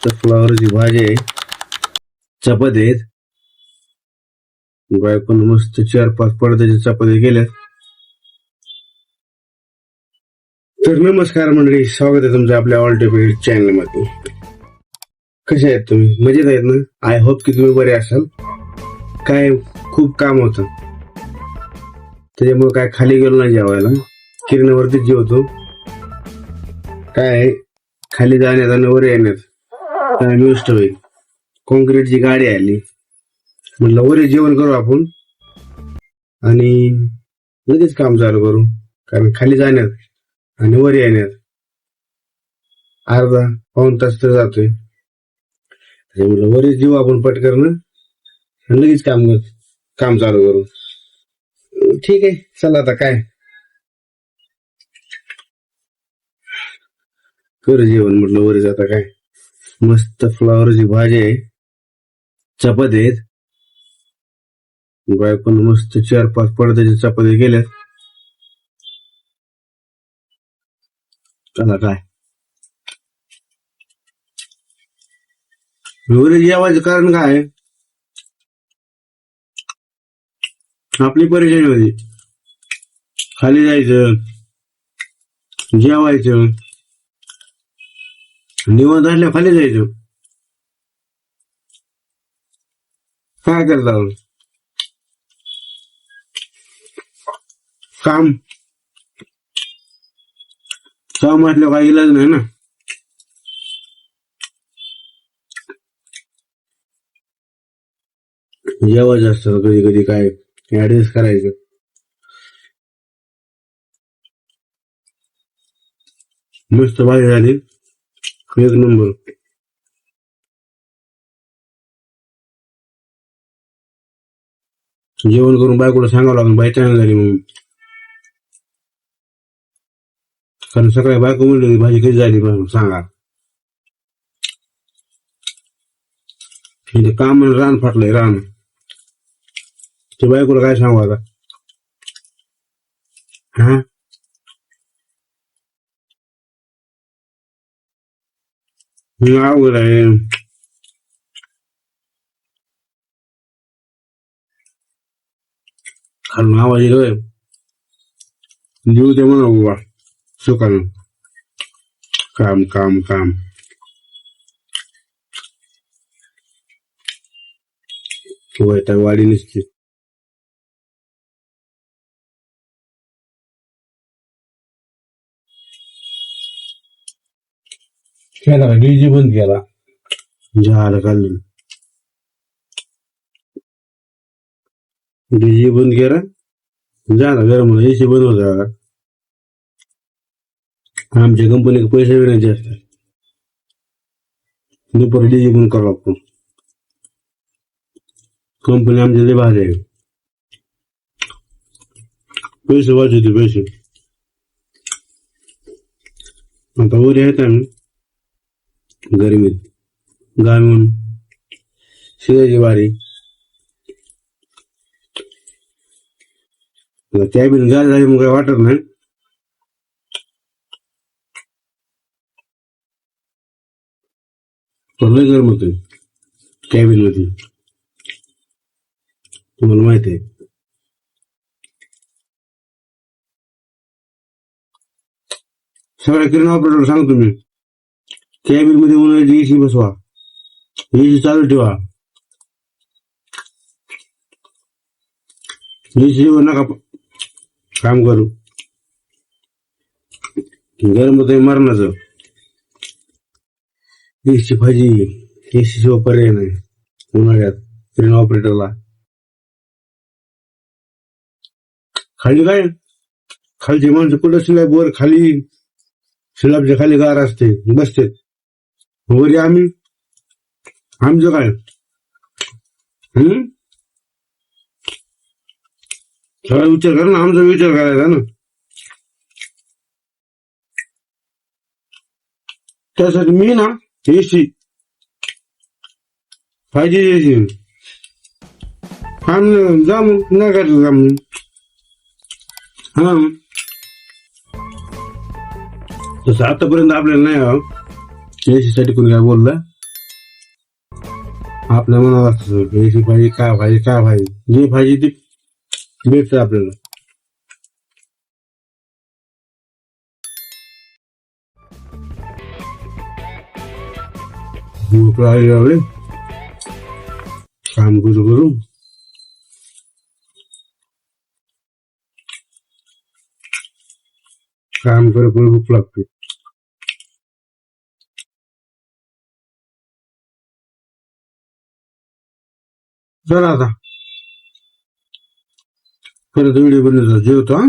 मस्त फ्लावरची भाजी आहे, चपाती आहेत. बायकोन मस्त 4-5 पडद्याच्या चपाती केल्यात. तर नमस्कार मंडळी, स्वागत आहे तुमचं आपल्या ऑल टिफिन चॅनल मध्ये. कसे आहेत तुम्ही? मजेत आहेत ना? आय होप की तुम्ही बरे असाल. काय खूप काम होतं त्याच्यामुळे काय खाली गेलो नाही जेवायला, किरणावरतीच जेवतो. काय खाली जाण्यात आणि वर येण्यात टाइम वेस्ट होईल. कॉन्क्रीटची गाडी आली, म्हटलं वर जेवण करू आपण आणि लगेच काम चालू करू, कारण खाली जाण्यात आणि वर येण्यात अर्धा पाऊण तास तर जातोय. म्हटलं वर जेवू आपण पटकन आणि लगेच काम चालू करू. ठीक आहे, चला आता काय कर जेवण. म्हटलं वरच आता काय मस्त फ्लावरची भाजी आहे, चपाती आहेत. बायकोन मस्त 4-5 पडद्याच्या चपाती केल्यात. चला काय वर जेवायचं कारण काय आहे? आपली परेशानी होती. खाली जायचं, जेवायचं, निवांत असल्या खाली जायचं. काय करता काम असल्या काही इलाज नाही ना. जेवायचं असतं कधी कधी, काय ऍडजस्ट करायचं. मस्त भाजी झाली, एक नंबर. जेवण करून बायकोला सांगावं लागेल बाई चांगली झाली म्हणून, कारण सकाळी बायको म्हणली भाजी कशी झाली सांगा. म्हणजे काम रान फाटलंय, रान. ते बायकोला काय सांगू आता? हा, अवघड आहे. खालून आवाज येतोय, जीव ते म्हणा बाबा सुखानं. काम काम काम. वैताग वाडी नसते. केला डीजी बंद केला, झालं खाल्लं. डीजी बंद केला, झालं गरम. एसी बंद होता. आमच्या कंपनीचे पैसे नाही जास्त, दुपारी डीजी बंद करावं लागतो. कंपनी आमच्या लय भारी आहे, पैसे वाचवते पैसे. आता वर येत आम्ही गरमीत गाऊन शिजायची बारी. त्या बिन गाल झाली मग काही वाटत नाही. पण लय गरम होतंय कॅबिन मध्ये, तुम्हाला माहित आहे. सगळ्या किराणा ऑपरेटर सांगतो मी, कॅबिन मध्ये उन्हाळ्याची एसी बसवा, एसी चालू ठेवा. एसी वर नका काम करू, गरम होतंय मरणाचं. एसी भाजी, एसी शिवाय पर्याय नाही उन्हाळ्यात किराणा ऑपरेटरला. खाली काय, खालची माणसं कुठं स्लॅब वर खाली, स्लॅबच्या खाली गार असते बसते. वरी आमचं काय सगळा विचार कर ना, आमचा विचार करायचा ना. त्यासाठी मी ना एसी पाहिजे, एसी जा मग नाही करायचं काम. हा, तसं आतापर्यंत आपल्याला नाही एसी साठी कोणी काय बोललं. आपल्या मनात असतं याची भाजी काय भाजी काय भाजी जे भाजी ती भेटतं आपल्याला. भूक लागली लागली काम करू करू काम करू करू भूक लागते. चला आता परत व्हिडिओ बनवतो जेवतो हा.